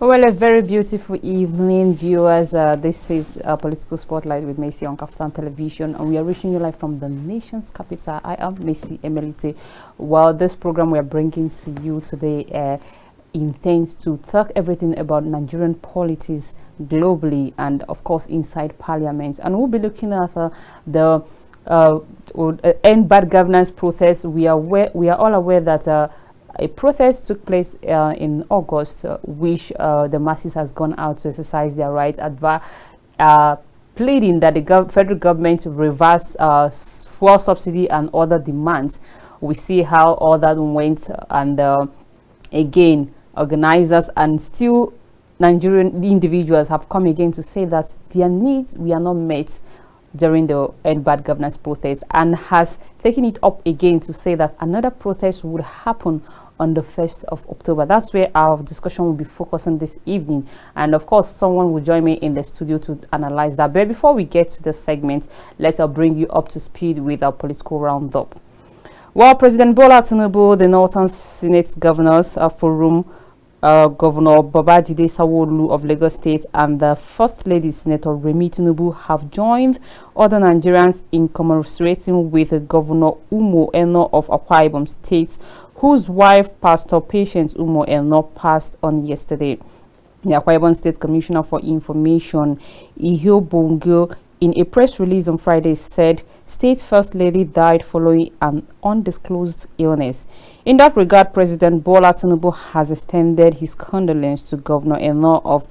Well, a very beautiful evening, viewers. This is Political Spotlight with Macy on Kaftan Television, and we are reaching you live from the nation's capital. I am Macy Emelite. Well, this program we are bringing to you today intends to talk everything about Nigerian politics globally and, of course, inside Parliament. And we'll be looking at the end bad governance protest. We are all aware that a protest took place in August, which the masses has gone out to exercise their rights, pleading that the federal government reverse fuel subsidy and other demands. We see how all that went, and again, organizers and still Nigerian individuals have come again to say that their needs were not met during the end bad governance protest, and has taken it up again to say that another protest would happen on the 1st of October. That's where our discussion will be focusing this evening, and of course someone will join me in the studio to analyze that. But before we get to the segment, let's bring you up to speed with our political roundup. Well, President Bola Tinubu, the Northern Senate Governors Forum, Governor Babajide Sanwo-Olu of Lagos State, and the First Lady Senator Remi Tinubu have joined other Nigerians in commiserating with Governor Umo Eno of Akwa Ibom State, whose wife, Pastor Patience Umo Eno, passed on yesterday. The Akwa Ibom State Commissioner for Information, Ihio Bongo, in a press release on Friday, said State First Lady died following an undisclosed illness. In that regard, President Bola Tinubu has extended his condolence to Governor Eno on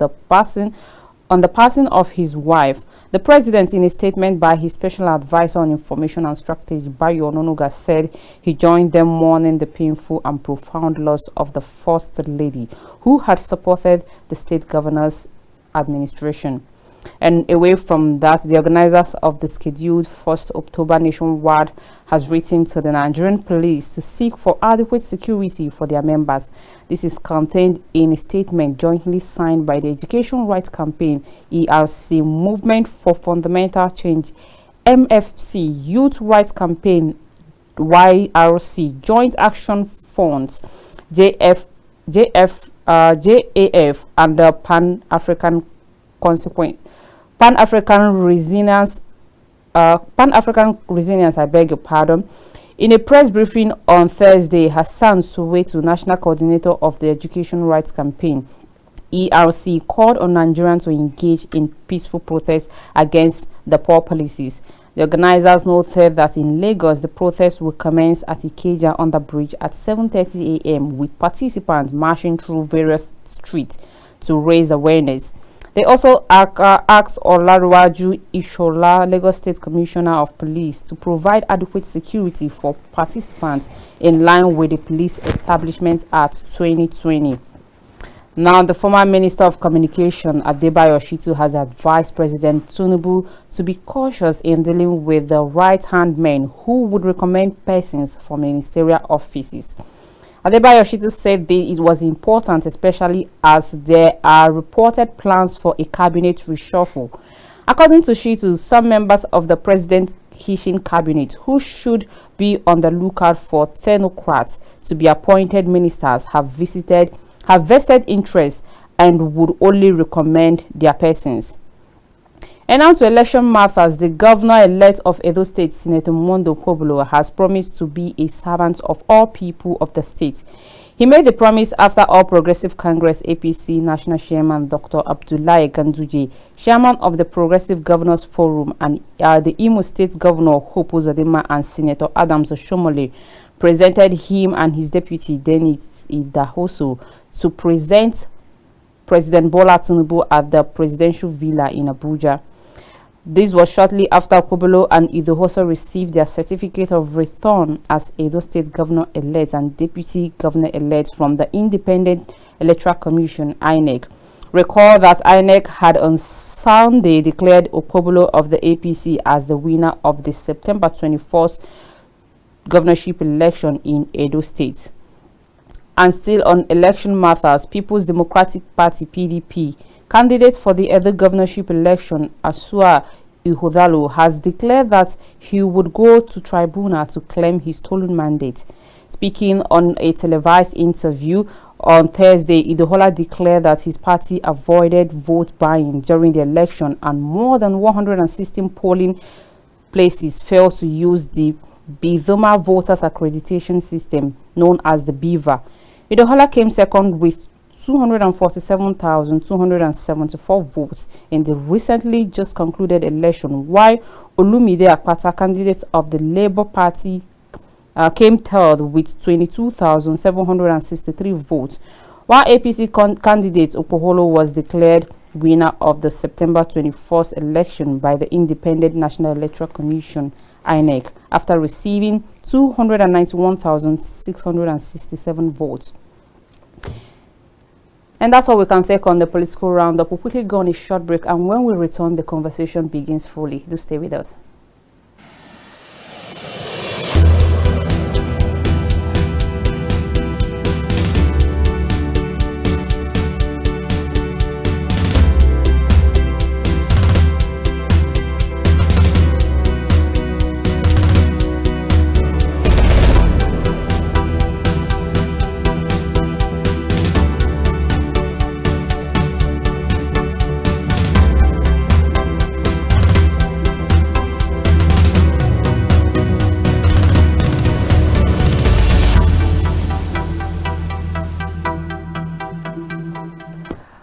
the passing of his wife. The president, in a statement by his special advisor on information and strategy, Bayo Ononuga, said he joined them mourning the painful and profound loss of the First Lady, who had supported the state governor's administration. And away from that, the organizers of the scheduled 1st October nationwide has written to the Nigerian police to seek for adequate security for their members. This is contained in a statement jointly signed by the Education Rights Campaign, ERC, Movement for Fundamental Change, MFC, Youth Rights Campaign, YRC, Joint Action Funds, JAF, and the Pan-African Resilience, I beg your pardon. In a press briefing on Thursday, Hassan Soweto, National Coordinator of the Education Rights Campaign, ERC, called on Nigerians to engage in peaceful protests against the poor policies. The organizers noted that in Lagos, the protest will commence at Ikeja on the bridge at 7:30 a.m. with participants marching through various streets to raise awareness. They also asked Olaruwaju Ishola, Lagos State Commissioner of Police, to provide adequate security for participants in line with the Police Establishment Act 2020. Now, the former Minister of Communication, Adebayo Shitu, has advised President Tinubu to be cautious in dealing with the right-hand men who would recommend persons for ministerial offices. Adebayo Shitu said it was important, especially as there are reported plans for a cabinet reshuffle. According to Shitu, some members of the President Kishin cabinet, who should be on the lookout for technocrats to be appointed ministers, have vested interest and would only recommend their persons. And now to election matters, the governor-elect of Edo State, Senator Mondo Pobolo, has promised to be a servant of all people of the state. He made the promise after All Progressive Congress APC National Chairman Dr. Abdullahi Ganduje, Chairman of the Progressive Governors Forum, and the Imo State Governor Hope Uzodinma and Senator Adams Oshomole presented him and his deputy Dennis Idahoso to present President Bola Tinubu at the presidential villa in Abuja. This was shortly after Pobolo and Idahoso received their certificate of return as Edo State Governor-elect and Deputy Governor-elect from the Independent Electoral Commission, INEC. Recall that INEC had on Sunday declared Okpobolo of the APC as the winner of the September 21st governorship election in Edo State. And still on election matters, People's Democratic Party (PDP) candidate for the Edo governorship election, Asua Ihodalo, has declared that he would go to tribunal to claim his stolen mandate. Speaking on a televised interview On Thursday, ADENOLA declared that his party avoided vote buying during the election, and more than 116 polling places failed to use the Bithoma Voters Accreditation System, known as the BIVA. ADENOLA came second with 247,274 votes in the recently just concluded election, while Olumide Akpata, candidate of the Labour Party, came third with 22,763 votes, while APC candidate Opoholo was declared winner of the September 21st election by the Independent National Electoral Commission, INEC, after receiving 291,667 votes. And that's all we can take on the political roundup. We'll quickly go on a short break, and when we return, the conversation begins fully. Do stay with us.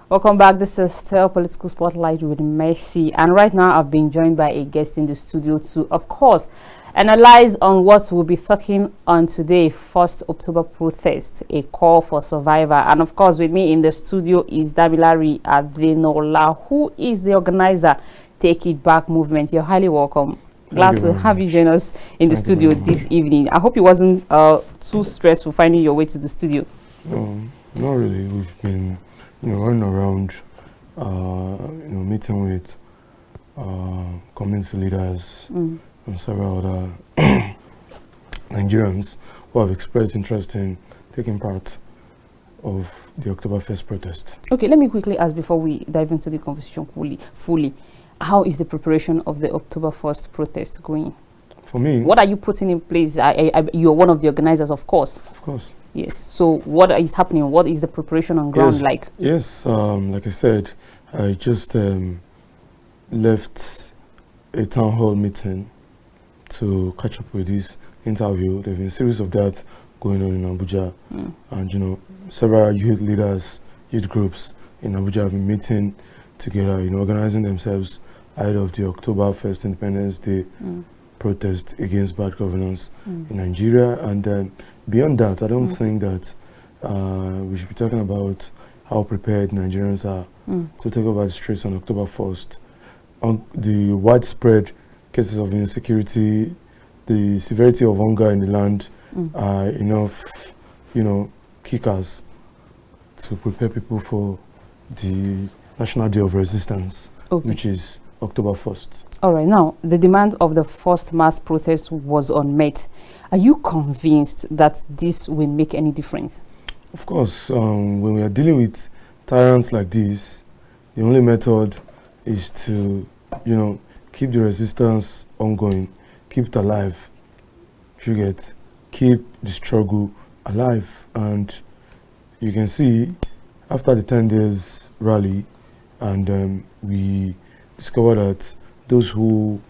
Welcome back. This is still Political Spotlight with Mercy, and right now I've been joined by a guest in the studio to, of course, analyze on what we'll be talking on today, 1st October protest, a call for survivor. And of course, with me in the studio is DAMILARE ADENOLA, who is the organizer Take It Back movement. You're highly welcome. Glad to have you join us in the studio this evening. I hope it wasn't too stressful finding your way to the studio. Not really. We've been running around, meeting with community leaders and several other Nigerians who have expressed interest in taking part of the October 1st protest. Okay, let me quickly ask before we dive into the conversation fully. How is the preparation of the October 1st protest going? For me, what are you putting in place? You're one of the organizers, of course. Of course. Yes. So what is happening? What is the preparation on ground like? Yes. Like I said, I just left a town hall meeting to catch up with this interview. There's been a series of that going on in Abuja, and several youth leaders, youth groups in Abuja have been meeting together, organizing themselves ahead of the October 1st Independence Day protest against bad governance in Nigeria. And beyond that, I don't think that we should be talking about how prepared Nigerians are to take over the streets on October 1st. On the widespread cases of insecurity, the severity of hunger in the land are enough, kickers to prepare people for the National Day of Resistance, which is October 1st. All right, now, the demand of the first mass protest was unmet. Are you convinced that this will make any difference? Of course, when we are dealing with tyrants like this, the only method is to, keep the resistance ongoing, keep it alive, keep the struggle alive. And you can see, after the 10 days rally, and we discovered that those whom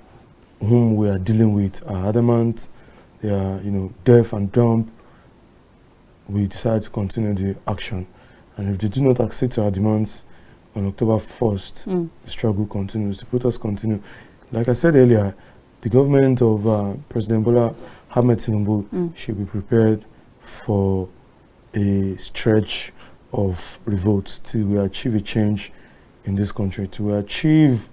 we are dealing with are adamant, they are, deaf and dumb. We decide to continue the action. And if they do not accede to our demands on October 1st, the struggle continues, the protests continue. Like I said earlier, the government of President Bola Ahmed Tinubu should be prepared for a stretch of revolts till we achieve a change in this country, to achieve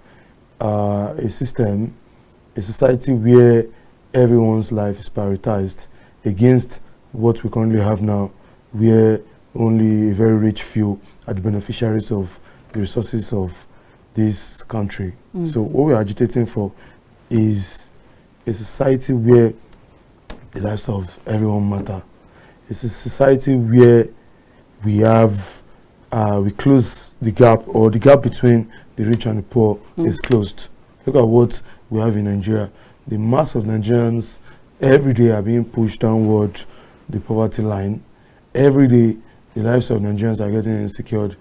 a society where everyone's life is prioritized against what we currently have now, where only a very rich few are the beneficiaries of the resources of this country. So what we're agitating for is a society where the lives of everyone matter. It's a society where we have we close the gap, or the gap between the rich and the poor is closed. Look at what we have in Nigeria. The mass of Nigerians every day are being pushed downward the poverty line. Every day The lives of Nigerians are getting insecure.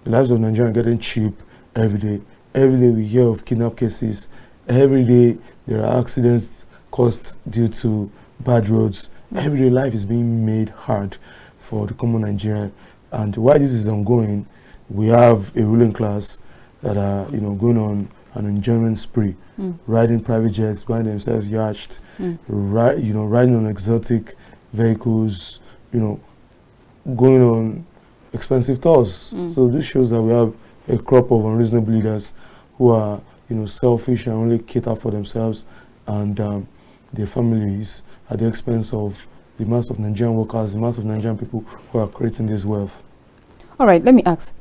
The lives of Nigerians are getting cheap every day. Every day we hear of kidnap cases. Every day there are accidents caused due to bad roads. Every day life is being made hard for the common Nigerian. And while this is ongoing, we have a ruling class that are, going on an enjoyment spree, riding private jets, buying themselves yachts, riding on exotic vehicles, going on expensive tours. So this shows that we have a crop of unreasonable leaders who are, selfish and only cater for themselves and their families at the expense of the mass of Nigerian workers, the mass of Nigerian people who are creating this wealth. All right, let me ask,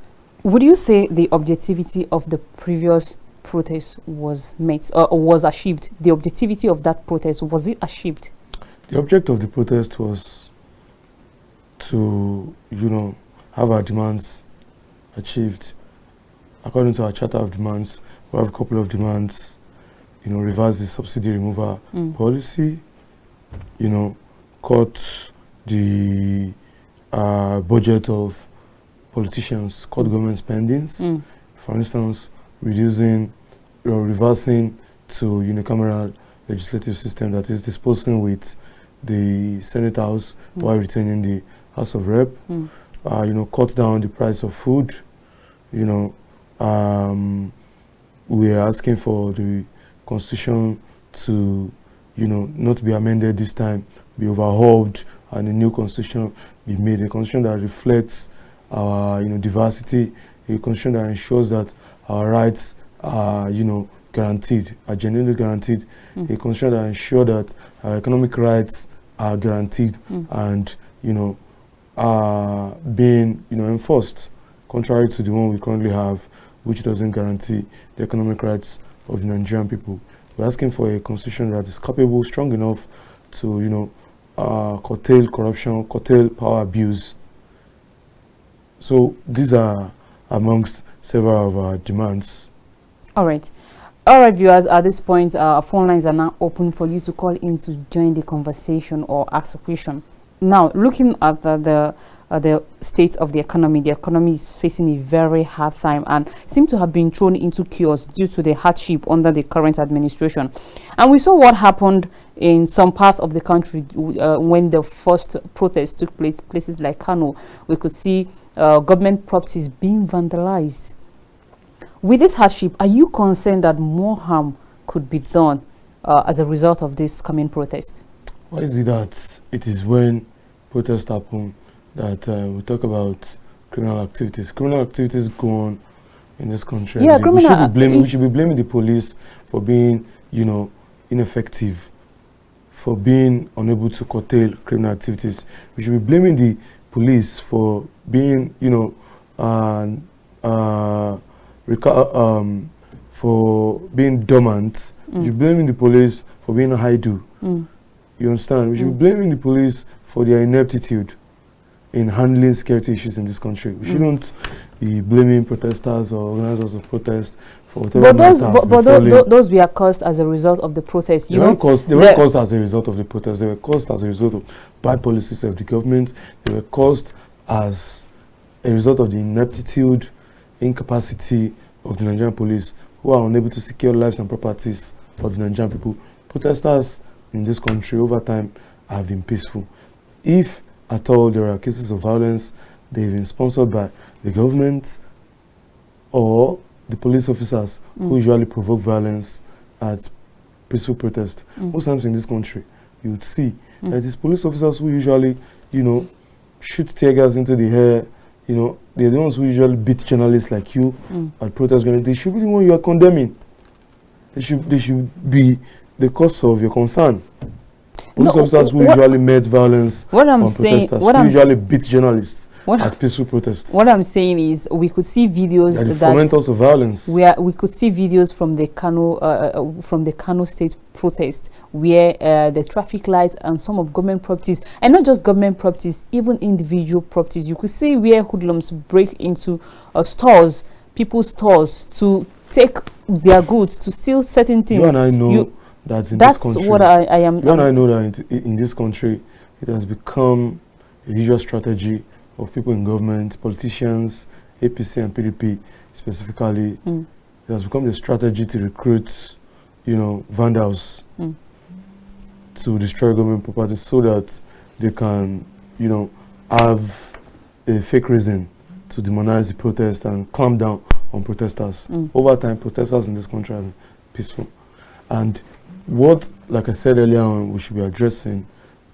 would you say the objectivity of the previous protest was met or was achieved? The objectivity of that protest, was it achieved? The object of the protest was to, have our demands achieved. According to our charter of demands, we have a couple of demands, reverse the subsidy removal policy, cut the budget of politicians, cut government spendings. For instance, reducing or reversing to unicameral legislative system, that is disposing with the Senate House while retaining the House of Rep. Cut down the price of food. We are asking for the Constitution to, not be amended this time, be overhauled, and a new Constitution be made. A Constitution that reflects our, diversity. A Constitution that ensures that our rights are, guaranteed, are genuinely guaranteed. A Constitution that ensures that our economic rights are guaranteed and, are being, enforced, contrary to the one we currently have, which doesn't guarantee the economic rights of the Nigerian people. We're asking for a constitution that is capable, strong enough to, curtail corruption, curtail power abuse. So these are amongst several of our demands. All right. All right, viewers, at this point, our phone lines are now open for you to call in to join the conversation or ask a question. Now, looking at the state of the economy is facing a very hard time and seems to have been thrown into chaos due to the hardship under the current administration. And we saw what happened in some parts of the country when the first protest took place, places like Kano. We could see government properties being vandalized. With this hardship, are you concerned that more harm could be done as a result of this coming protest? Why is it that it is when protests happen that we talk about criminal activities? Criminal activities go on in this country. Yeah, we should be blaming the police for being, ineffective, for being unable to curtail criminal activities. We should be blaming the police for being, for being dormant. We should be blaming the police for being idle. You understand? We should be blaming the police for their ineptitude in handling security issues in this country. We shouldn't be blaming protesters or organizers of protests for whatever. But those were caused as a result of the protest. They weren't caused as a result of the protest. They were caused as a result of bad policies of the government. They were caused as a result of the ineptitude, incapacity of the Nigerian police, who are unable to secure lives and properties of the Nigerian people. Protesters in this country over time have been peaceful. If at all there are cases of violence, they've been sponsored by the government or the police officers who usually provoke violence at peaceful protest. Most times in this country, you would see that it's police officers who usually, shoot tear gas into the air. They're the ones who usually beat journalists like you at protest grounds. They should be the one you are condemning. They should be the cause of your concern. Police officers who usually met violence on protesters, who usually beat journalists at peaceful protests. What I'm saying is, we could see videos that fomenters of violence. We could see videos from the Kano State protest, where the traffic lights and some of government properties, and not just government properties, even individual properties, you could see where hoodlums break into stores, people's stores, to take their goods, to steal certain things. You and I know that in this country, what I am. You and I know that in this country, it has become a usual strategy of people in government, politicians, APC and PDP specifically. It has become a strategy to recruit, vandals to destroy government properties so that they can, have a fake reason to demonize the protest and clamp down on protesters. Over time, protesters in this country are peaceful. And what, like I said earlier on, we should be addressing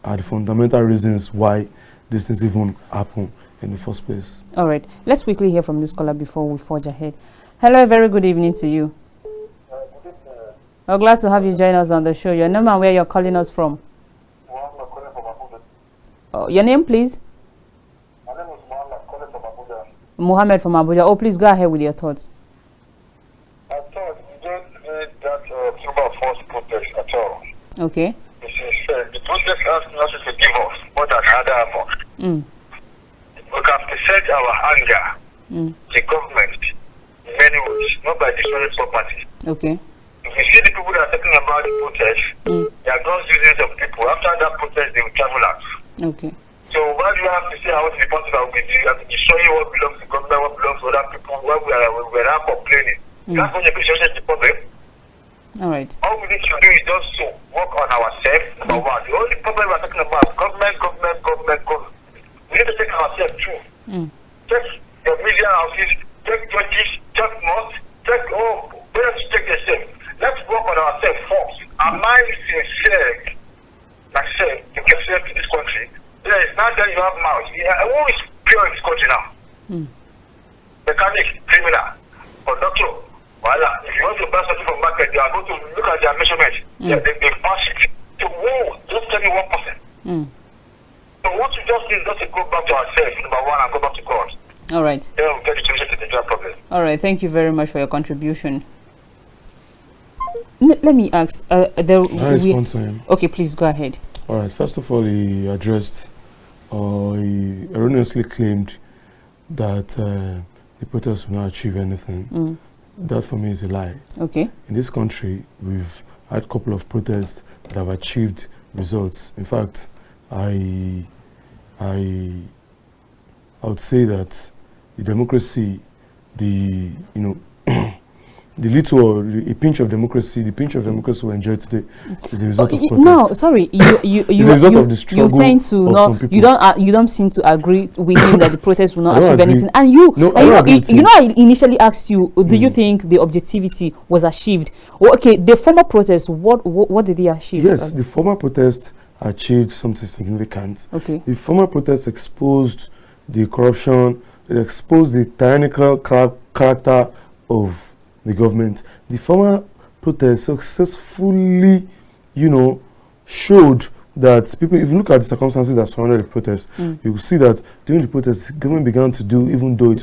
are the fundamental reasons why these things even happen in the first place. All right. Let's quickly hear from this caller before we forge ahead. Hello, very good evening to you. We're glad to have you join us on the show. Your name and where you're calling us from? Oh, your name, please? My name is Mohammed, calling from Abuja. Mohammed from Abuja. Oh, please go ahead with your thoughts. I thought you don't need that October 1st protest at all. Okay. This is the protest has nothing to give us more than other effort. We can present our anger to government in many ways, not by destroying property. Okay. If you see the people that are talking about the protest, they are just using some people. After that protest, they will travel out. Okay. So why do you have to say how to report that we destroying what belongs to government, what belongs to other people, why we are not complaining? That's when you appreciate the problem. All right. All we need to do is just to work on ourselves, number one. The only problem we are talking about is government. We need to take ourselves too. Check your media houses, check churches, check mosques, check where to check yourself. Let's work on ourselves first. Am I sincere, myself, to get safe to this country? There is not that you have mouth. Who is pure in this country now? Mechanic, criminal, conductor. Voila. If you want to buy something from market, you are going to look at their measurements. They pass it. So, just tell me 1%. So what you just need is just to go back to ourselves, number one, and go back to God. All right. Then we'll get the solution to the job problem. All right. Thank you very much for your contribution. Let me ask. I respond to him. Okay, please go ahead. All right. First of all, he addressed, or he erroneously claimed that the protests will not achieve anything. That for me is a lie. Okay. In this country, we've had a couple of protests that have achieved results. In fact, I would say that the democracy, the little or a pinch of democracy, we enjoy today is a result of protest. No, sorry, you of the struggle. You tend to not. You don't seem to agree with him that the protest will not achieve anything. And I initially asked you, do you think the objectivity was achieved? Well, okay, the former protest, what did they achieve? Yes, the former protest achieved something significant. Okay. The former protest exposed the corruption, it exposed the tyrannical character of the government. The former protest successfully, showed that people, if you look at the circumstances that surrounded the protest, you will see that during the protest, the government began to do, even though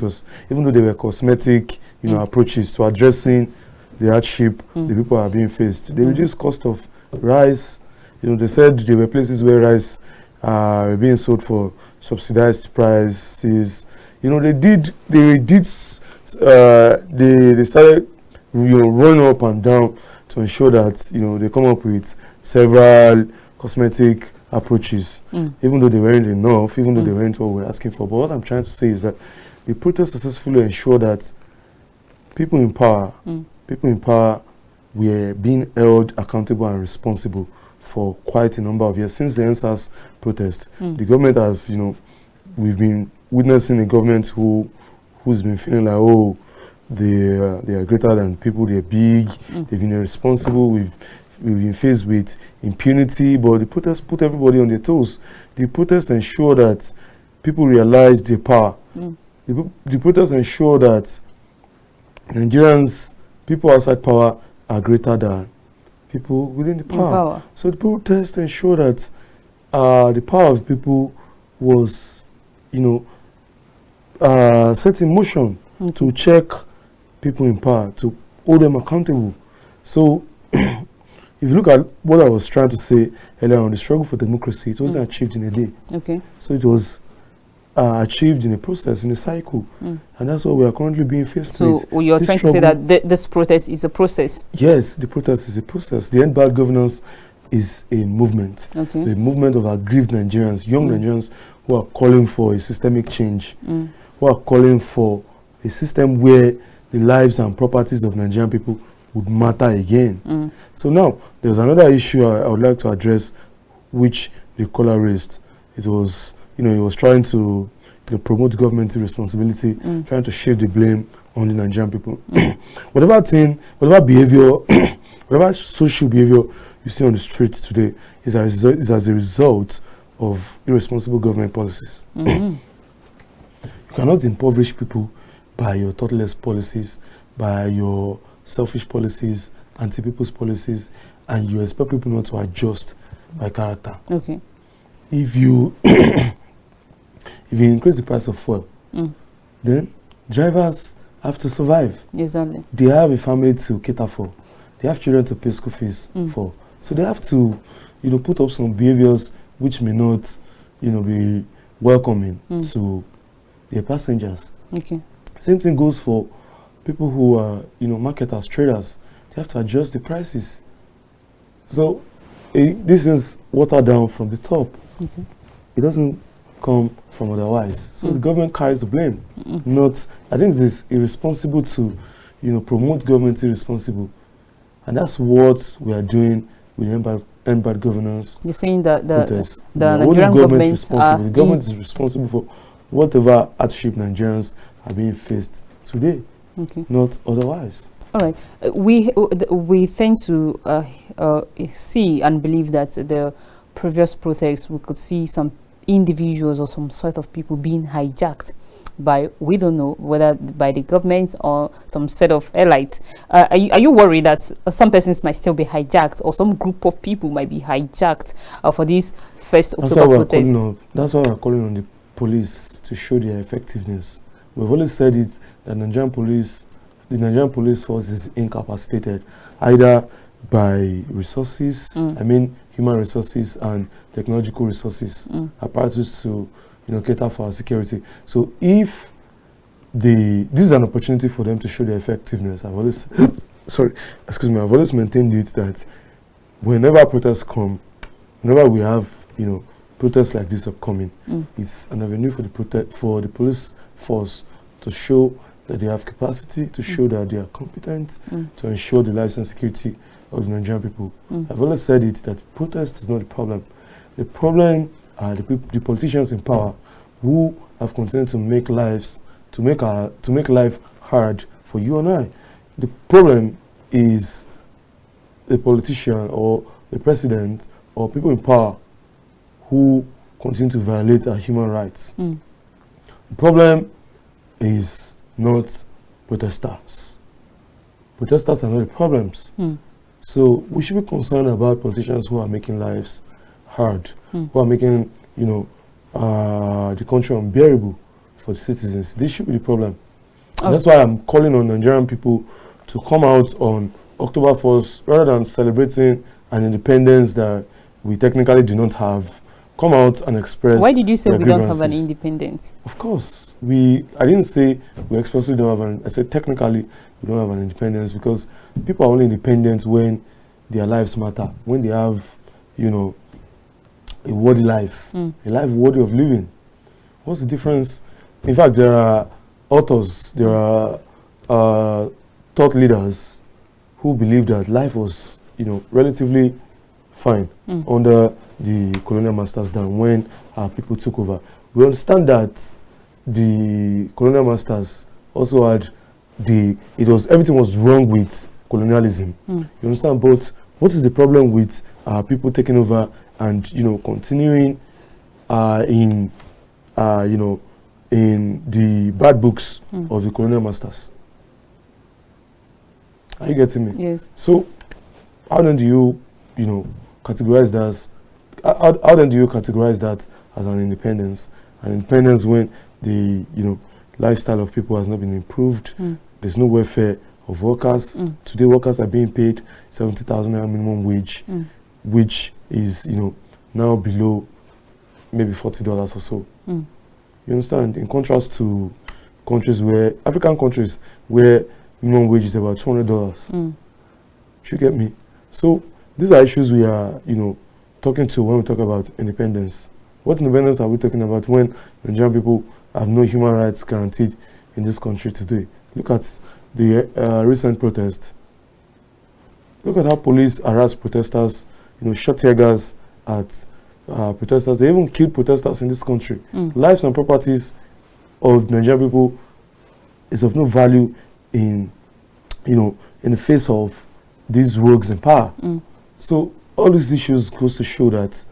they were cosmetic, approaches to addressing the hardship the people are being faced. They reduced cost of rice. They said there were places where rice were being sold for subsidized prices. They started running up and down to ensure that they come up with several cosmetic approaches, even though they weren't enough, even though they weren't what we're asking for. But what I'm trying to say is that the protest successfully ensured that people in power were being held accountable and responsible for quite a number of years. Since the NSAS protest, the government has, we've been witnessing a government who's been feeling like, they are greater than people, they're big, they've been irresponsible, we've been faced with impunity, but the protests put everybody on their toes. The protests ensure that people realize their power. The protests ensure that Nigerians, people outside power, are greater than people within the power. So the protests ensure that the power of people was, set in motion to check people in power, to hold them accountable. So if you look at what I was trying to say earlier on, the struggle for democracy, it wasn't achieved in a day. Okay. So it was achieved in a process, in a cycle. And that's what we are currently being faced with. So you're trying to say that this protest is a process? Yes, the protest is a process. The end bad governance is a movement. Okay. It's a movement of aggrieved Nigerians, young Nigerians who are calling for a systemic change, who are calling for a system where the lives and properties of Nigerian people would matter again. So now, there's another issue I would like to address, which the caller raised. It was, he was trying to promote government responsibility, trying to shift the blame on the Nigerian people. Whatever behavior, whatever social behavior you see on the streets today is as a result of irresponsible government policies. You cannot impoverish people by your thoughtless policies, by your selfish policies, anti-people's policies, and you expect people not to adjust by character. Okay. If you if you increase the price of fuel, then drivers have to survive. Exactly. They have a family to cater for. They have children to pay school fees for. So they have to, put up some behaviors which may not, be welcoming to their passengers. Okay. Same thing goes for people who are, marketers, traders. They have to adjust the prices. So this is watered down from the top. Okay. It doesn't come from otherwise. So the government carries the blame. I think it is irresponsible to, promote government irresponsible. And that's what we are doing with end bad governance. You're saying that the Nigerian government the government is responsible for whatever hardship Nigerians are being faced today, not otherwise. All right. We tend to see and believe that the previous protests, we could see some individuals or some sort of people being hijacked by, we don't know whether by the government or some set of elites. Are you worried that some persons might still be hijacked, or some group of people might be hijacked for this first October protest? That's why we're calling on the police to show their effectiveness. We've always said it, that the Nigerian police force is incapacitated, either by resources, human resources and technological resources, apparatus to cater for our security. So if this is an opportunity for them to show their effectiveness. I've always I've always maintained it that whenever protests come, whenever we have protests like this upcoming, it's an avenue for the police force to show that they have capacity, to show that they are competent, to ensure the lives and security of the Nigerian people. I've always said it that protest is not the problem. The problem are the politicians in power who have continued to make life hard for you and I. The problem is a politician or the president or people in power who continue to violate our human rights. The problem is not protesters. Protesters are not the problems. So we should be concerned about politicians who are making lives hard, who are making, the country unbearable for the citizens. This should be the problem. And that's why I'm calling on Nigerian people to come out on October 1st, rather than celebrating an independence that we technically do not have. Come out and express. Why did you say we don't have an grievances. independence? Of course, I didn't say we explicitly don't have an. I said technically we don't have an independence, because people are only independent when their lives matter, when they have, a worthy life, a life worthy of living. What's the difference? In fact, there are authors, there are thought leaders who believe that life was, relatively fine under the colonial masters than when our people took over. We understand that the colonial masters also had everything was wrong with colonialism. You understand? But what is the problem with people taking over and continuing in the bad books of the colonial masters? Are you getting me? Yes. So how then do you categorize that? How then do you categorize that as an independence? An independence when the lifestyle of people has not been improved. There's no welfare of workers. Today, workers are being paid 70,000 naira minimum wage, which is now below maybe $40 or so. You understand? In contrast to African countries where minimum wage is about $200. You get me? So these are issues we are, talking to when we talk about independence. What independence are we talking about when Nigerian people have no human rights guaranteed in this country today? Look at the recent protest. Look at how police harass protesters, shot tear gas at protesters. They even killed protesters in this country. Lives and properties of Nigerian people is of no value in the face of these rogues in power. So all these issues goes to show that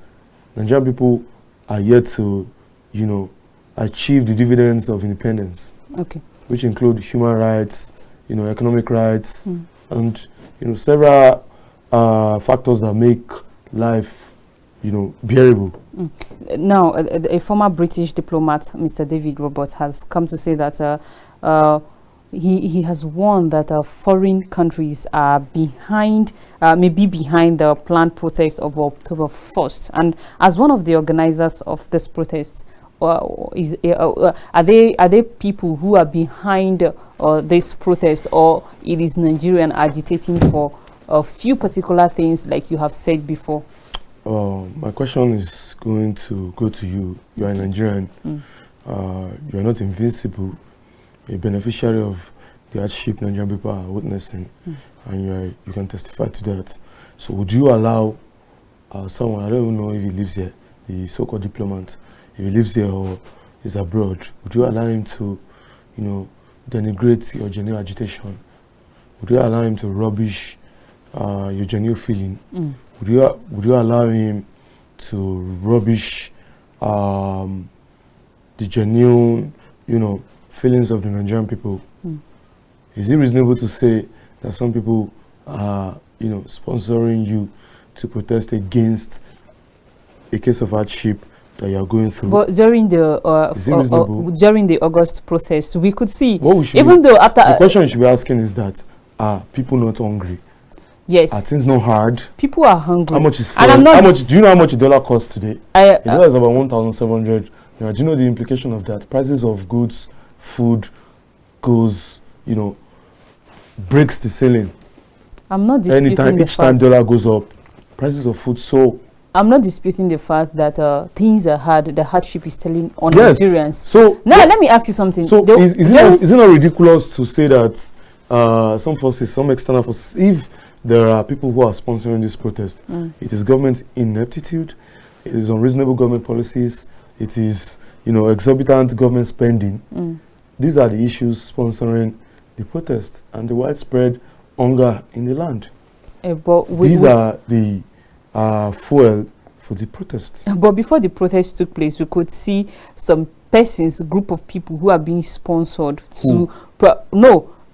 Nigerian people are yet to, achieve the dividends of independence. Okay. Which include human rights, economic rights, and several factors that make life, bearable. Now, a former British diplomat, Mr. David Roberts, has come to say that he has warned that foreign countries are may be behind the planned protest of October 1st. And as one of the organizers of this protest, are they people who are behind this protest, or it is Nigerian agitating for a few particular things like you have said before? My question is going to go to you. You are a Nigerian. You are not invincible. A beneficiary of the hardship Nigerian people are witnessing, and you can testify to that. So would you allow someone, I don't even know if he lives here, the so-called diplomat, if he lives here or is abroad, would you allow him to, denigrate your genuine agitation? Would you allow him to rubbish your genuine feeling? Would you allow him to rubbish the genuine, feelings of the Nigerian people? Is it reasonable to say that some people are, sponsoring you to protest against a case of hardship that you are going through? But during the during the August protest, we could see, even though after the question you should be asking is that, are people not hungry? Yes. Are things not hard? People are hungry. How much is food? Do you know how much a dollar costs today? A dollar is about 1,700. Do you know the implication of that? Prices of goods, food goes, breaks the ceiling. I'm not disputing Anytime, each time dollar goes up, prices of food soar. I'm not disputing the fact that things are hard, the hardship is telling on Nigerians. So now let me ask you something. So is it not ridiculous to say that some forces, some external forces, if there are people who are sponsoring this protest, it is government ineptitude, it is unreasonable government policies, it is exorbitant government spending. These are the issues sponsoring the protest and the widespread hunger in the land. These are the fuel for the protest. But before the protest took place, we could see some persons, group of people who are being sponsored to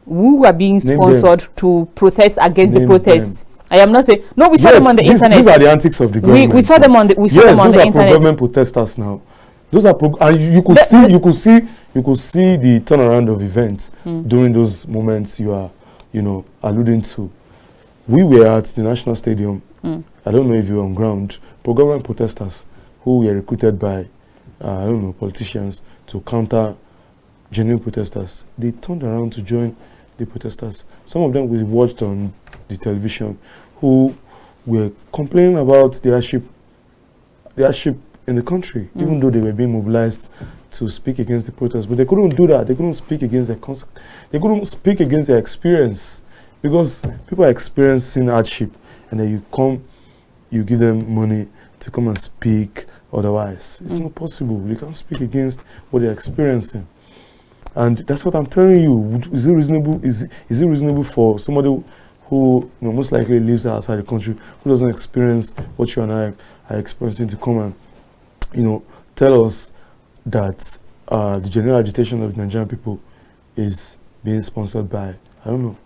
who are being sponsored to protest against the protest. I am not saying no. We saw them on the internet. These are the antics of the government. We saw them on the internet. Government protesters now. Those are and you could see the turnaround of events during those moments you are alluding to. We were at the National Stadium. I don't know if you were on ground. Pro-government protesters who were recruited by politicians to counter genuine protesters. They turned around to join the protesters. Some of them we watched on the television who were complaining about the hardship in the country, even though they were being mobilized to speak against the protest. But they couldn't do that. They couldn't speak against their experience, because people are experiencing hardship, and then you give them money to come and speak otherwise. It's not possible. You can't speak against what they're experiencing. And that's what I'm telling you. Is it reasonable? Is it reasonable for somebody who most likely lives outside the country, who doesn't experience what you and I are experiencing, to come and tell us that the general agitation of the Nigerian people is being sponsored by, I don't know,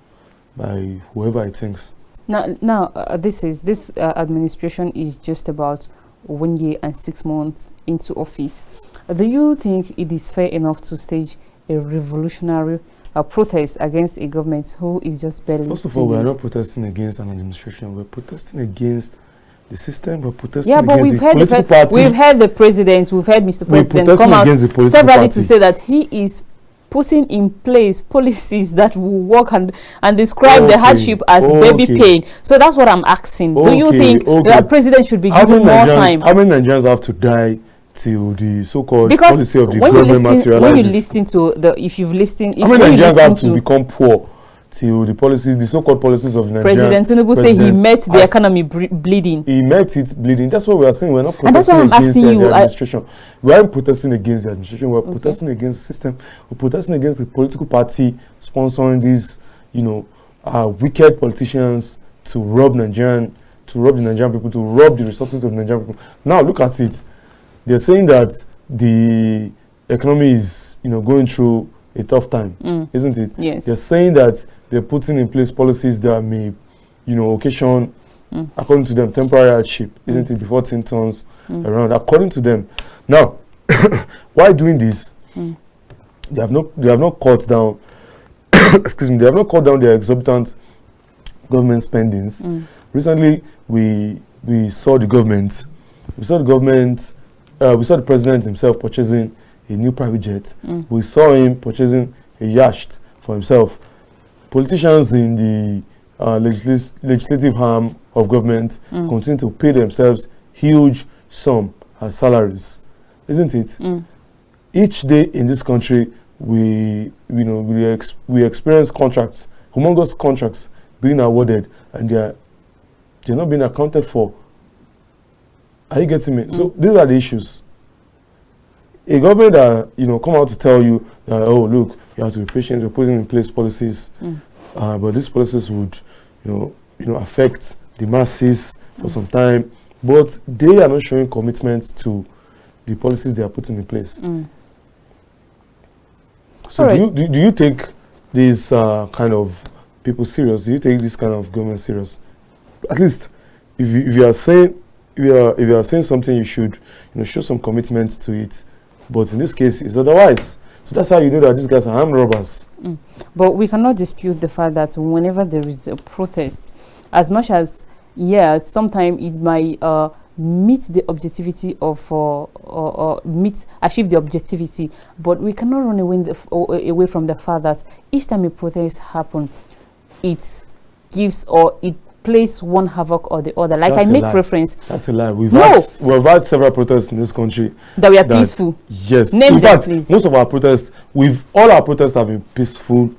by whoever it thinks? Now, this administration is just about 1 year and 6 months into office. Do you think it is fair enough to stage a revolutionary protest against a government who is just barely? First of all, we are not protesting against an administration. We're protesting against the system. We're protesting but against the political party. We've heard the president, we've heard Mr. President come out severally to say that he is putting in place policies that will work and describe the hardship as baby pain. So that's what I'm asking. Do you think the president should be given more time? How many Nigerians have to die till the so-called policy of the government materializes? When you listen to how many Nigerians have to become poor till the policies, the so-called policies of Nigeria? President Tinubu say he met the economy bleeding. He met it bleeding. That's what we are saying. We're not protesting against the administration. We aren't protesting against the administration. We're protesting against the system. We're protesting against the political party sponsoring these, wicked politicians to rob the Nigerian people, to rob the resources of the Nigerian people. Now look at it. They're saying that the economy is, going through a tough time, isn't it? Yes. They're saying that they're putting in place policies that may, occasion, according to them, temporary hardship, isn't it? Before 10 turns around, according to them. Now, why doing this? They have not cut down. Excuse me. They have not cut down their exorbitant government spendings. Recently, we saw the government. We saw the president himself purchasing a new private jet. We saw him purchasing a yacht for himself. Politicians in the legislative arm of government continue to pay themselves huge sum as salaries, isn't it? Each day in this country, we experience contracts, humongous contracts being awarded, and they're not being accounted for. Are you getting me? So these are the issues. A government that come out to tell you that, oh look, you have to be patient, you're putting in place policies, but these policies would affect the masses for some time, but they are not showing commitment to the policies they are putting in place. So do you take these kind of people serious? Do you take this kind of government serious? At least if you are saying if you are saying something, you should show some commitment to it. But in this case, it's otherwise. So that's how you know that these guys are armed robbers. But we cannot dispute the fact that whenever there is a protest, as much as sometimes it might meet the objectivity of achieve the objectivity, but we cannot run away from the fact that each time a protest happens, it gives or it plays one havoc or the other. Like I make reference. That's a lie. We've had several protests in this country that were peaceful. Yes. In fact, please. Most of our protests, all our protests have been peaceful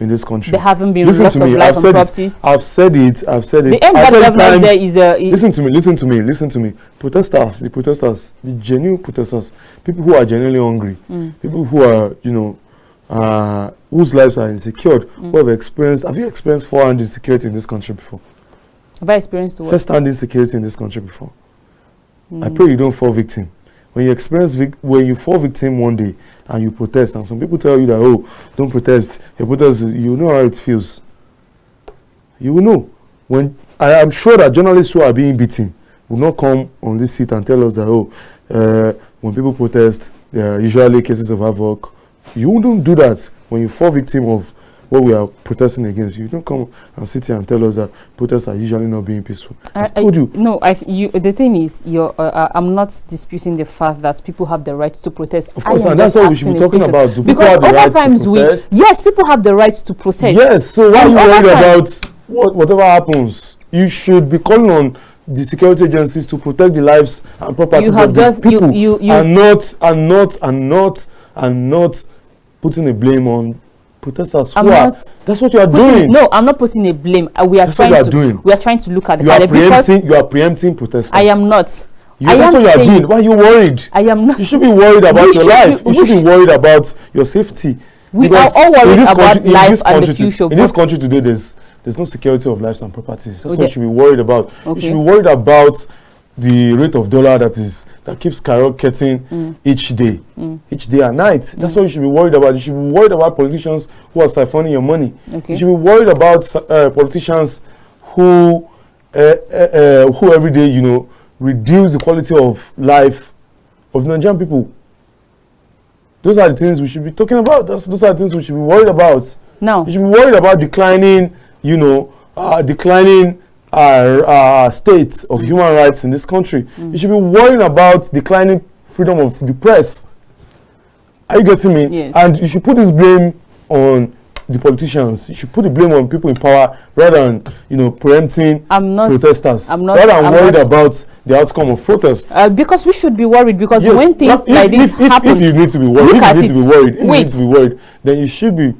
in this country. There haven't been loss of life and properties. I've said it. The end government there is listen to me. The protesters, the genuine protesters, people who are genuinely hungry, people who are, whose lives are insecure, who have you experienced first-hand insecurity in this country before? Have I experienced what? First-hand insecurity in this country before? I pray you don't fall victim. When you fall victim one day and you protest, and some people tell you that, oh, don't protest, you know how it feels. You will know. When I am sure that journalists who are being beaten will not come on this seat and tell us that, when people protest, there are usually cases of havoc. You wouldn't do that when you fall victim of what we are protesting against. You don't come and sit here and tell us that protests are usually not being peaceful. I told you. No, the thing is, I'm not disputing the fact that people have the right to protest. Of course, and that's what we should be talking about. Do people have the right to protest? Yes, people have the right to protest. Yes, so why are you worried about whatever happens? You should be calling on the security agencies to protect the lives and properties of the people, and not putting a blame on protesters. That's what you are doing. No, I'm not putting a blame. We are trying to look at the fact. You are preempting protesters. I am not. That's what you are doing. Why are you worried? I am not. You should be worried about your life. You should be worried about your safety. We are all worried about life and the future. In this country today, there's no security of lives and properties. That's what you should be worried about. You should be worried about the rate of dollar that keeps skyrocketing each day and night. That's what you should be worried about. You should be worried about politicians who are siphoning your money. You should be worried about politicians who every day reduce the quality of life of Nigerian people. Those are the things we should be talking about. Those are the things we should be worried about. No, you should be worried about declining state of human rights in this country. You should be worrying about declining freedom of the press. Are you getting me? Yes. And you should put this blame on the politicians. You should put the blame on people in power rather than, you know, preempting protesters. Rather than worried about the outcome of protests. Because we should be worried, because when things like this happen, if you need to be worried, then you should be,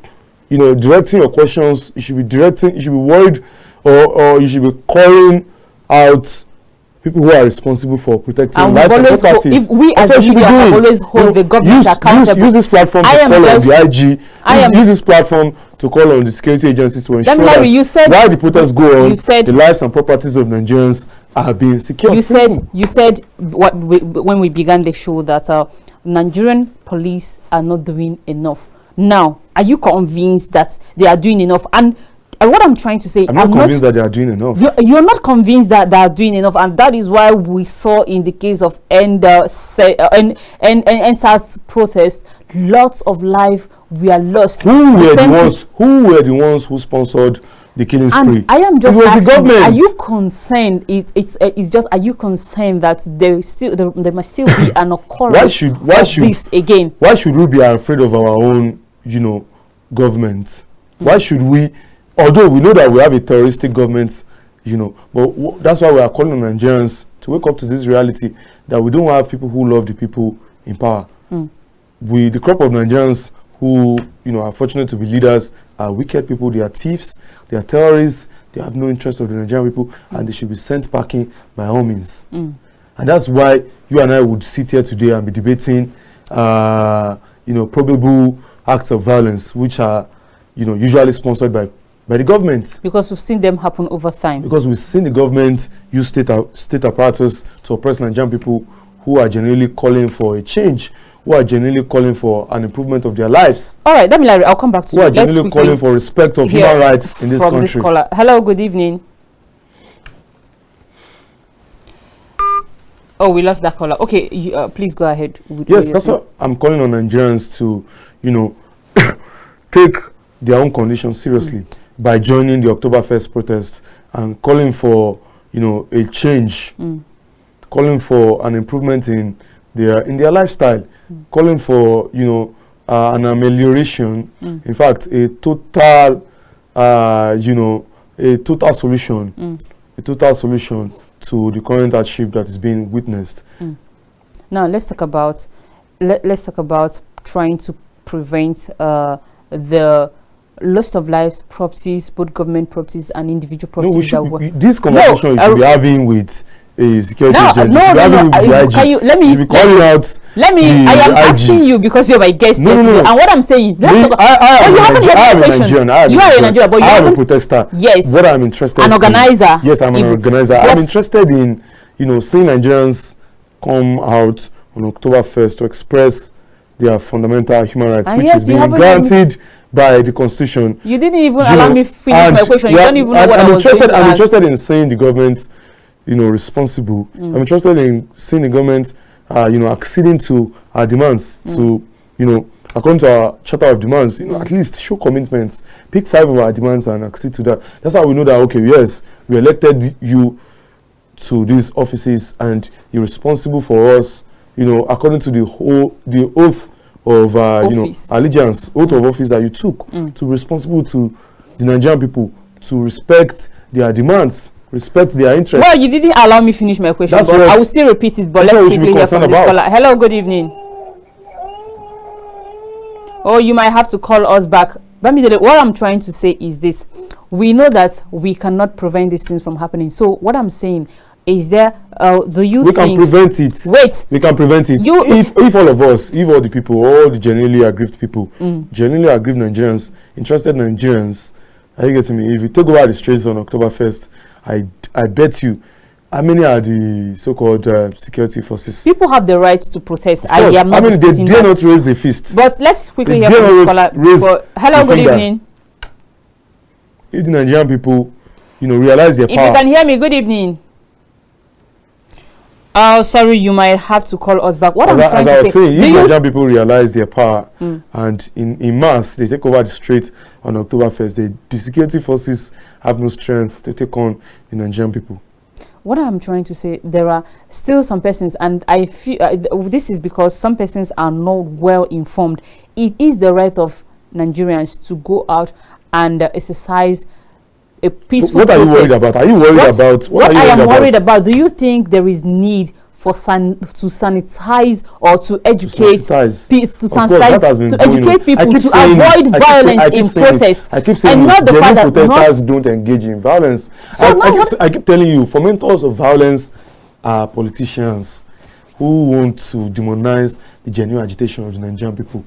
you know, directing your questions. You should be worried, or you should be calling out people who are responsible for protecting lives and properties. If we as media have always hold the government accountable. Use this platform to call on the IG. Use this platform to call on the security agencies to ensure that while the protests go on, the lives and properties of Nigerians are being secured. You said when we began the show that Nigerian police are not doing enough. Now, are you convinced that they are doing enough? And what I'm trying to say, I'm not convinced that they are doing enough. You're not convinced that they are doing enough, and that is why we saw in the case of NSAS protest, lots of life were lost. Who were the ones who sponsored the killing spree? I am just asking, are you concerned? It's just, are you concerned that there must still be an occurrence of this again? Why should we be afraid of our own, you know, government? Why should we? Although we know that we have a terroristic government, you know, but that's why we are calling on Nigerians to wake up to this reality that we don't have people who love the people in power. The crop of Nigerians who, you know, are fortunate to be leaders are wicked people. They are thieves, they are terrorists, they have no interest of the Nigerian people, and they should be sent packing by all means. And that's why you and I would sit here today and be debating, you know, probable acts of violence, which are, you know, usually sponsored by the government. Because we've seen them happen over time. Because we've seen the government use state apparatus to oppress Nigerian people who are genuinely calling for a change, who are genuinely calling for an improvement of their lives. All right, Damilare, I'll come back to you. Who are genuinely calling for respect of human rights in this country. This caller. Hello, good evening. Oh, we lost that caller. Okay, please go ahead. Yes, that's what I'm calling on Nigerians to, you know, take their own conditions seriously by joining the October 1st protest and calling for, you know, a change, calling for an improvement in their lifestyle, calling for, you know, an amelioration, in fact, a total, you know, a total solution to the current hardship that is being witnessed. Now let's talk about trying to prevent the loss of lives, properties, both government properties and individual properties. This conversation you should be having with a security agent. I am asking you because you're my guest here today. And what I'm saying, you are a Nigerian, but you are a protester. Yes. What I'm interested an organizer. Yes, I'm an organizer. I'm interested in, you know, seeing Nigerians come out on October 1st to express their fundamental human rights, which is being granted by the Constitution. You didn't even allow me finish my question. You don't even know what I was going to ask. I'm interested in seeing the government, you know, responsible. I'm interested in seeing the government, you know, acceding to our demands, to, you know, according to our charter of demands, you know, at least show commitments, pick 5 of our demands and accede to that. That's how we know that, okay, yes, we elected you to these offices and you're responsible for us, you know, according to the oath of, you know, allegiance, oath of office that you took, to be responsible to the Nigerian people, to respect their demands, respect their interests. Well, you didn't allow me finish my question, but I will still repeat it. But let's quickly hear from this caller. Hello, good evening. Oh, you might have to call us back. What I'm trying to say is this: we know that we cannot prevent these things from happening. So what I'm saying is, there we can prevent it. Wait, we can prevent it. If all of us, if all the people, all the genuinely aggrieved people, genuinely aggrieved Nigerians, interested Nigerians, are you getting me? If you take over the streets on October 1st, I bet you, how many are the so-called security forces? People have the right to protest. I am not they dare not raise a fist. But let's quickly hear from this caller. Hello, good evening. If the Nigerian people, you know, realize their power. If you can hear me, good evening. Oh, sorry, you might have to call us back. What I'm trying to say, if Nigerian people realize their power and in mass they take over the street on October 1st, the security forces have no strength to take on the Nigerian people. what I'm trying to say, there are still some persons, and I feel this is because some persons are not well informed. It is the right of Nigerians to go out and exercise a peaceful What are you worried protest. about? Are you worried about what I am worried about? Do you think there is need for to sanitize or to educate people to avoid violence in protest? I keep saying and not the fact that protesters don't engage in violence. So I keep telling you, fomenters of violence are politicians who want to demonize the genuine agitation of the Nigerian people,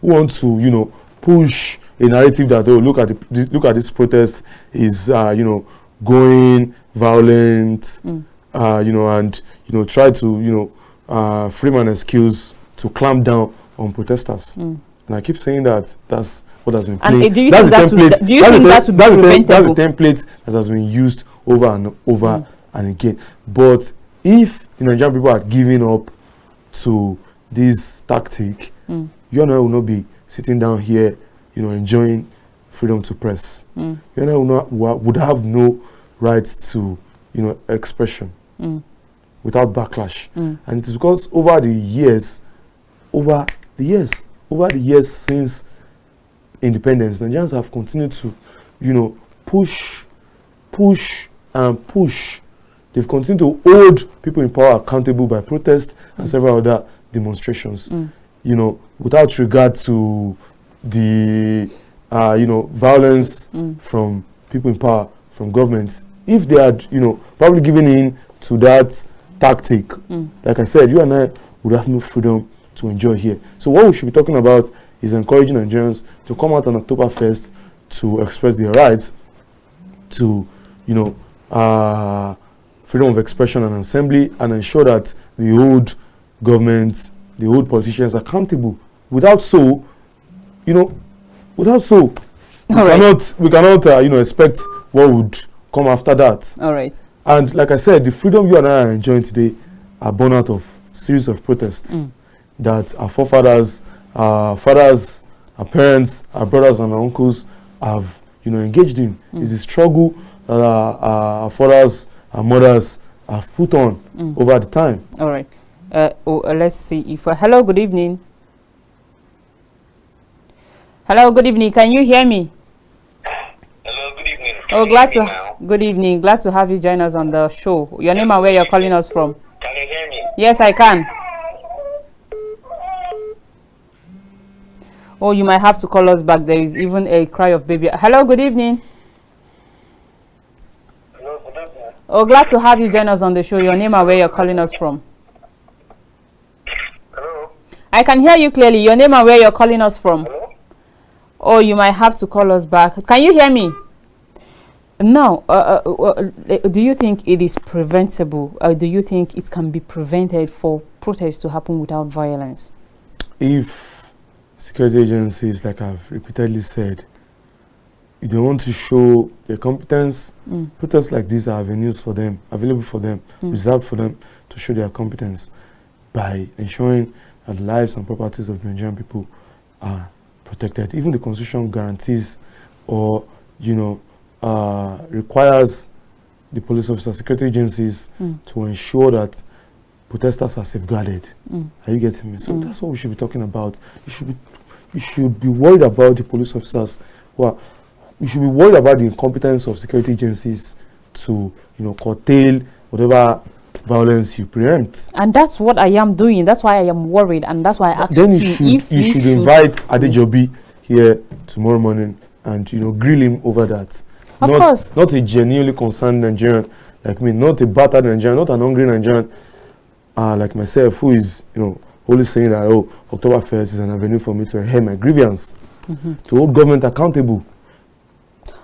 who want to, you know, push a narrative that, oh, look at this protest is going violent, you know, and try to frame an excuse to clamp down on protesters. And I keep saying that that's what has been played. And do you think that would be preventable? That's the template that has been used over and over and again. But if the Nigerian people are giving up to this tactic, you and I will not be sitting down here, enjoying freedom to press. You and I would have no right to, expression without backlash. And it's because over the years since independence, Nigerians have continued to, push and push. They've continued to hold people in power accountable by protest and several other demonstrations, without regard to the, violence from people in power, from government. If they had, probably given in to that tactic, like I said, you and I would have no freedom to enjoy here. So what we should be talking about is encouraging Nigerians to come out on October 1st to express their rights to, freedom of expression and assembly, and ensure that the old government, the old politicians are accountable. Without so, we cannot expect what would come after that. All right. And like I said, the freedom you and I are enjoying today are born out of series of protests that our forefathers, our fathers, our parents, our brothers and our uncles have, engaged in. It's the struggle that our fathers, our mothers have put on over the time. All right. Let's see if hello, good evening. Hello, good evening. Can you hear me? Hello, good evening. Good evening. Glad to have you join us on the show. Your name and where you're calling us from? Can you hear me? Yes, I can. Oh, you might have to call us back. There is even a cry of baby. Hello, good evening. Hello, good evening. Oh, glad to have you join us on the show. Your name and where you're calling us from? Hello? I can hear you clearly. Your name and where you're calling us from? Hello? Oh, you might have to call us back. Can you hear me? Now, do you think it is preventable? Do you think it can be prevented for protests to happen without violence? If security agencies, like I've repeatedly said, if they want to show their competence, protests like these are avenues for them, available for them, reserved for them to show their competence by ensuring that the lives and properties of Nigerian people are protected. Even the Constitution guarantees or, requires the police officers, security agencies to ensure that protesters are safeguarded. Are you getting me? So that's what we should be talking about. You should be worried about the police officers you should be worried about the incompetence of security agencies to, curtail whatever violence you preempt. And that's what I am doing. That's why I am worried, and that's why I asked then you if you should invite Adejobi here tomorrow morning and grill him over that. Of course. Not a genuinely concerned Nigerian like me, not a battered Nigerian, not an hungry Nigerian like myself, who is always saying that October 1st is an avenue for me to hear my grievance, to hold government accountable.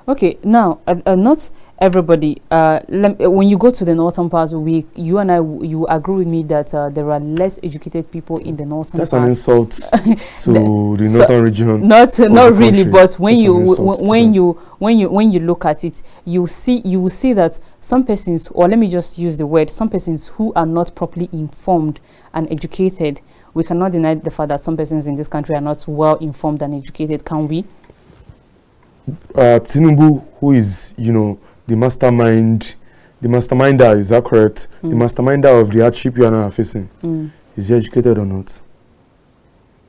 Okay, now not everybody. When you go to the northern parts, you and I, you agree with me that there are less educated people in the northern parts. That's an insult to the northern region. Not really, but when you look at it, you will see that some persons, or let me just use the word, some persons who are not properly informed and educated. We cannot deny the fact that some persons in this country are not well informed and educated, can we? Tinubu, who is, the mastermind, the masterminder, is that correct? The masterminder of the hardship you and I are facing, is he educated or not?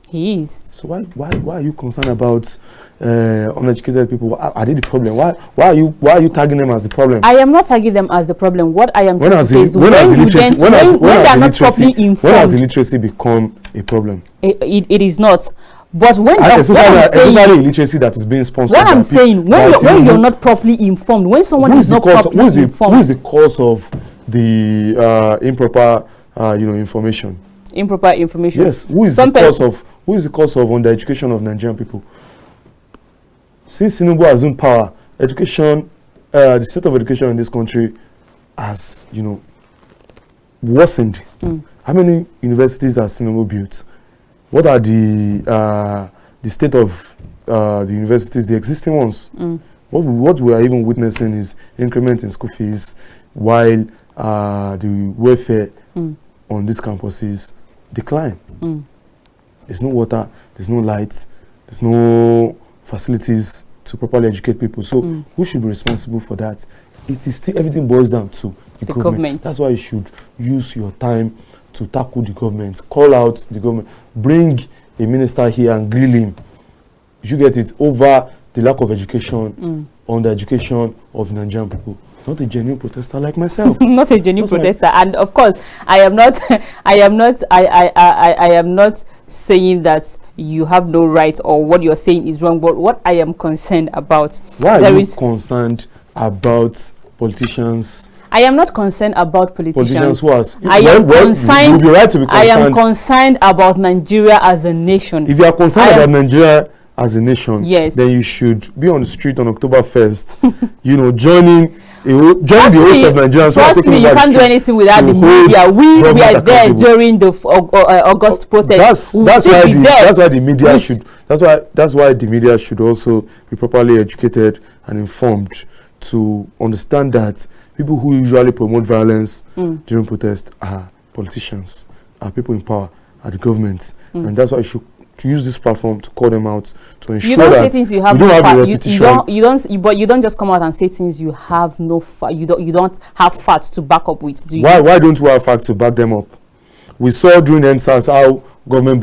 He is. So why are you concerned about uneducated people? Are they the problem? Why are you tagging them as the problem? I am not tagging them as the problem. What I am trying to say is when they are not properly informed. When has illiteracy become a problem? It is not. But when especially illiteracy that is being sponsored. What I'm saying, when you're not properly informed, when someone is not properly informed, who is the cause of the improper information? Improper information. Yes. Who is the cause of undereducation of Nigerian people? Since Tinubu has in power, education, the state of education in this country has, worsened. How many universities has Tinubu built? What are the state of the universities, the existing ones? What we are even witnessing is increment in school fees, while the welfare on these campuses decline. There's no water, there's no lights, there's no facilities to properly educate people. So who should be responsible for that? It is still, everything boils down to the government. That's why you should use your time to tackle the government, call out the government, bring a minister here and grill him. You get it, over the lack of education, on the education of Nigerian people. Not a genuine protester like myself. Not a genuine protester, and of course, I am not. I am not saying that you have no right or what you're saying is wrong. But what I am concerned about. Why are you concerned about politicians? I am not concerned about politicians. I am concerned. You'll be right to be concerned. I am concerned about Nigeria as a nation. If you are concerned about Nigeria as a nation, yes, then you should be on the street on October 1st. Joining the host of Nigerians. Trust me, you can't do anything without the media. We are there during the August protest. That's why the media should. That's why the media should also be properly educated and informed to understand that people who usually promote violence during protest are politicians, are people in power, are the government, and that's why you should use this platform to call them out to ensure you don't that say things you have you don't no have a repetition. but you don't just come out and say things you have no you don't have facts to back up with. Do you? Why don't we have facts to back them up? We saw during the NSAS how government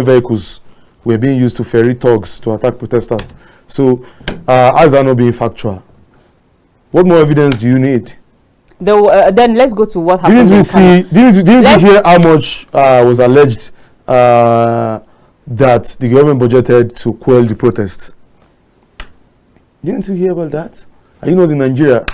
vehicles were being used to ferry thugs to attack protesters. So as that not being factual, what more evidence do you need? Then let's go to what happened. Didn't you hear how much was alleged that the government budgeted to quell the protests? Didn't you hear about that? Are you not in Nigeria?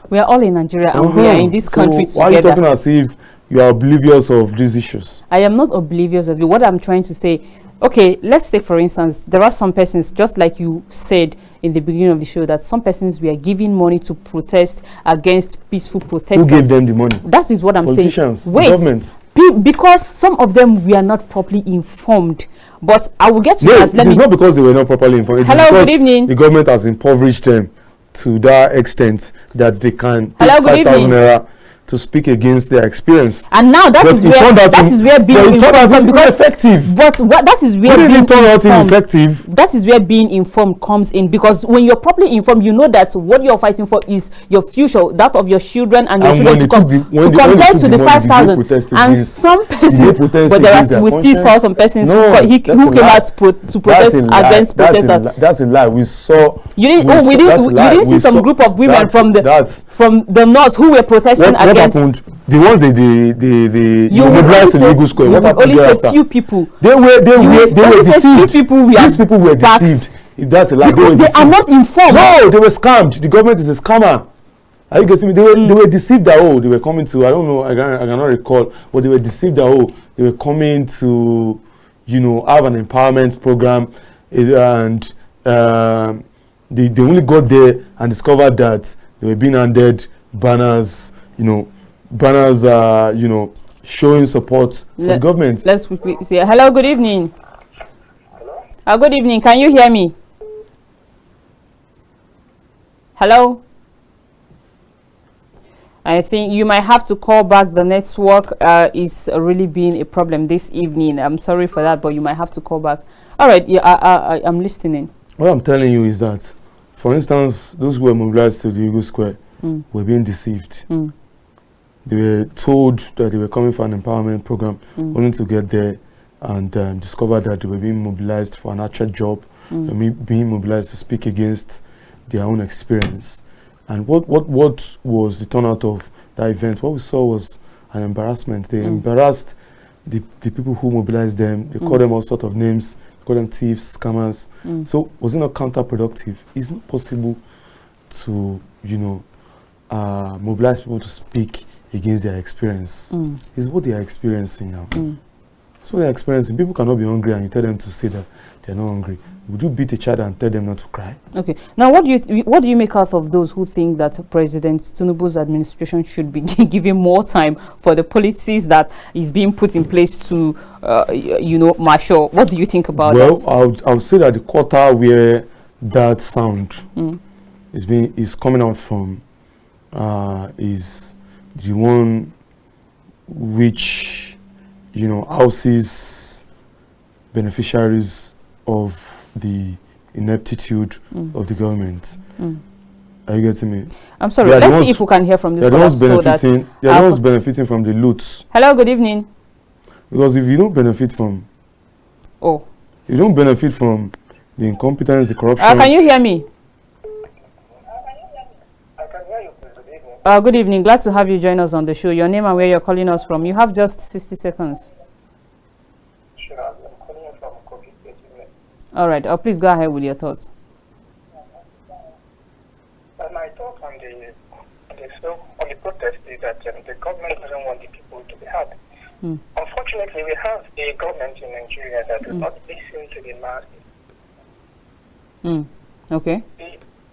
We are all in Nigeria and we are in this country together. Why are you talking as if you are oblivious of these issues? I am not oblivious of it. What I'm trying to say, okay, let's take for instance, there are some persons, just like you said in the beginning of the show, that some persons were giving money to protest against peaceful protesters. Who gave them the money? That is what I'm saying. Politicians, wait, government. Because some of them were not properly informed. But I will get to that. It's not because they were not properly informed. It's Hello, good evening. The government has impoverished them to that extent that they can take 5,000 naira to speak against their experience. And now that is where being informed becomes effective. But that is where being informed, that is where being informed comes in, because when you're properly informed, you know that what you're fighting for is your future, that of your children and your children to come. So compared to the 5,000, and some persons, but we still saw some persons who came out to protest against protesters. That's a lie. We saw. We didn't see some group of women from the north who were protesting against. Happened, the ones they mobilized in Eagle Square. You will only say few people. They were deceived. These people were deceived. That's a lie. Because they are not informed. No, they were scammed. The government is a scammer. Are you getting me? They were deceived that they were coming to, I don't know, I cannot recall, but they were deceived that they were coming to, have an empowerment program, and they only got there and discovered that they were being handed banners, showing support for the government. Let's quickly see. Hello, good evening. Hello? Good evening. Can you hear me? Hello? I think you might have to call back. The network is really being a problem this evening. I'm sorry for that, but you might have to call back. All right, yeah, I'm listening. What I'm telling you is that, for instance, those who were mobilized to the Eagle Square were being deceived. they were told that they were coming for an empowerment program, only to get there and discover that they were being mobilized for an actual job, being mobilized to speak against their own experience. And what was the turnout of that event? What we saw was an embarrassment. They embarrassed the people who mobilized them. They called them all sorts of names, called them thieves, scammers. So was it not counterproductive? It's not possible to, mobilize people to speak against their experience. It's what they are experiencing now. It's what they are experiencing. People cannot be hungry and you tell them to say that they're not hungry. Would you beat a child and tell them not to cry? Okay. Now, what do you make out of those who think that President Tinubu's administration should be giving more time for the policies that is being put in place to, marshal? What do you think about that? Well, I would say that the quarter where that sound is coming out from is the one which houses beneficiaries of the ineptitude of the government. Are you getting me? I'm sorry. Let's see if we can hear from this. They're the ones benefiting from the loots. Hello, good evening. Because if you don't benefit from, you don't benefit from the incompetence, the corruption. Can you hear me? I can hear you. Good evening. Good evening. Glad to have you join us on the show. Your name and where you're calling us from. You have just 60 seconds. Sure, I'm calling you from Kogi State. All right. Please go ahead with your thoughts. My thought on the protest is that the government doesn't want the people to be heard. Unfortunately, we have a government in Nigeria that does not listen to the masses. Okay.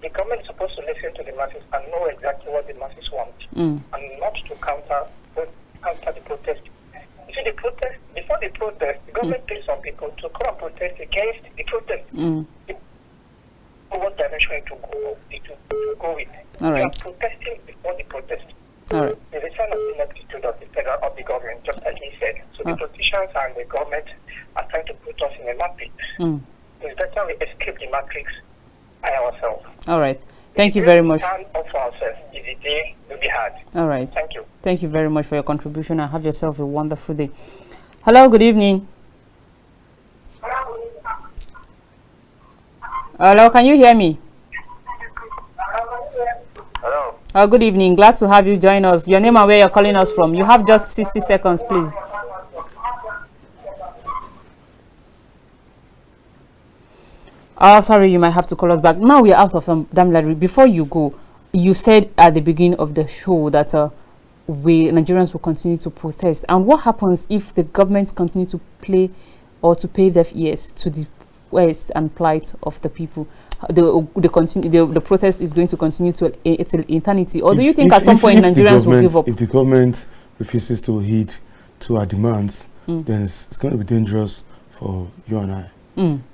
The government is supposed to listen to the masses and know exactly what the masses want, and not to counter the protest. You see, before the protest, the government pays some people to come and protest against the protest. What direction to go with? All right. We are protesting before the protest. All right. There's a sign of ineptitude of the government, just like he said. So the politicians and the government are trying to put us in a matrix. It's better we escape the matrix by ourselves. All right. Thank you very much. We can offer ourselves is the day will be hard. All right. Thank you. Thank you very much for your contribution and have yourself a wonderful day. Hello, good evening. Hello, can you hear me? Hello. Good evening. Glad to have you join us. Your name and where you're calling us from. You have just 60 seconds, please. Sorry, you might have to call us back. Now we are out of DAMILARE. Before you go, you said at the beginning of the show that Nigerians will continue to protest. And what happens if the government continue to play or to pay deaf ears to the waste and plight of the people? The protest is going to continue to its eternity, or do you think at some point Nigerians will give up? If the government refuses to heed to our demands, then it's going to be dangerous for you and I,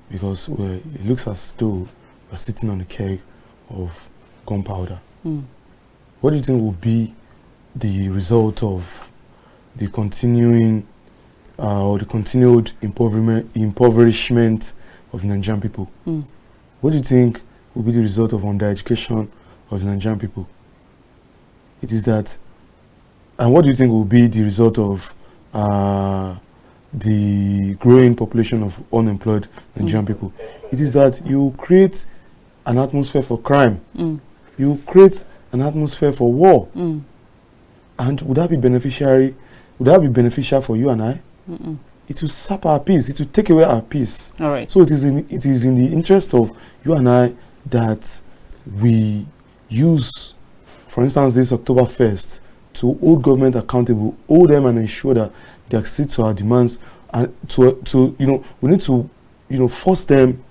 because it looks as though we're sitting on a keg of gunpowder. What do you think will be the result of the continuing or the continued impoverishment of Nigerian people? What do you think will be the result of undereducation of the Nigerian people? It is that, and what do you think will be the result of the growing population of unemployed Nigerian people? It is that you create an atmosphere for crime. You create an atmosphere for war. And would that be beneficial? Would that be beneficial for you and I? It will sap our peace. It will take away our peace. All right. So it is in the interest of you and I that we we for instance, this October 1st, to hold government accountable, hold them and ensure that they accede to our demands, and we need to, force them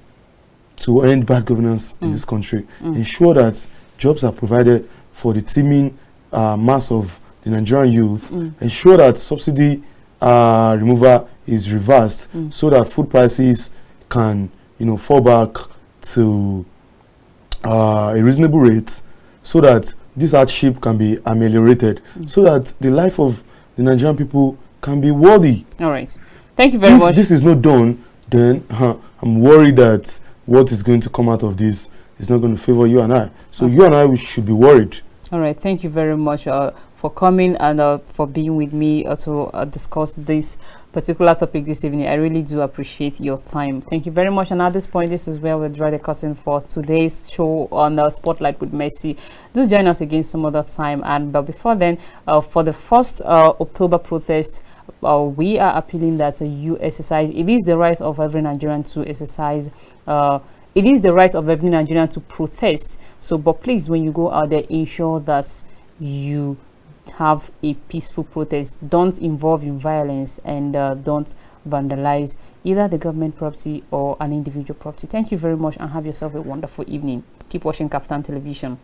to end bad governance in this country. Ensure that jobs are provided for the teeming mass of the Nigerian youth. Ensure that subsidy removal is reversed so that food prices can, fall back to a reasonable rate, so that this hardship can be ameliorated, so that the life of the Nigerian people can be worthy. All right. Thank you very much. If this is not done, then I'm worried that what is going to come out of this is not going to favor you and I. So you and I, we should be worried. All right. Thank you very much for coming and for being with me to discuss this particular topic this evening. I really do appreciate your time. Thank you very much. And at this point, this is where we'll draw the curtain for today's show on the Spotlight with Mercy. Do join us again some other time. And but before then, for the first October protest, we are appealing that you exercise. It is the right of every Nigerian to exercise. It is the right of every Nigerian to protest. So, but please, when you go out there, ensure that you have a peaceful protest. Don't involve in violence, and don't vandalize either the government property or an individual property. Thank you very much, and have yourself a wonderful evening. Keep watching Kaftan Television.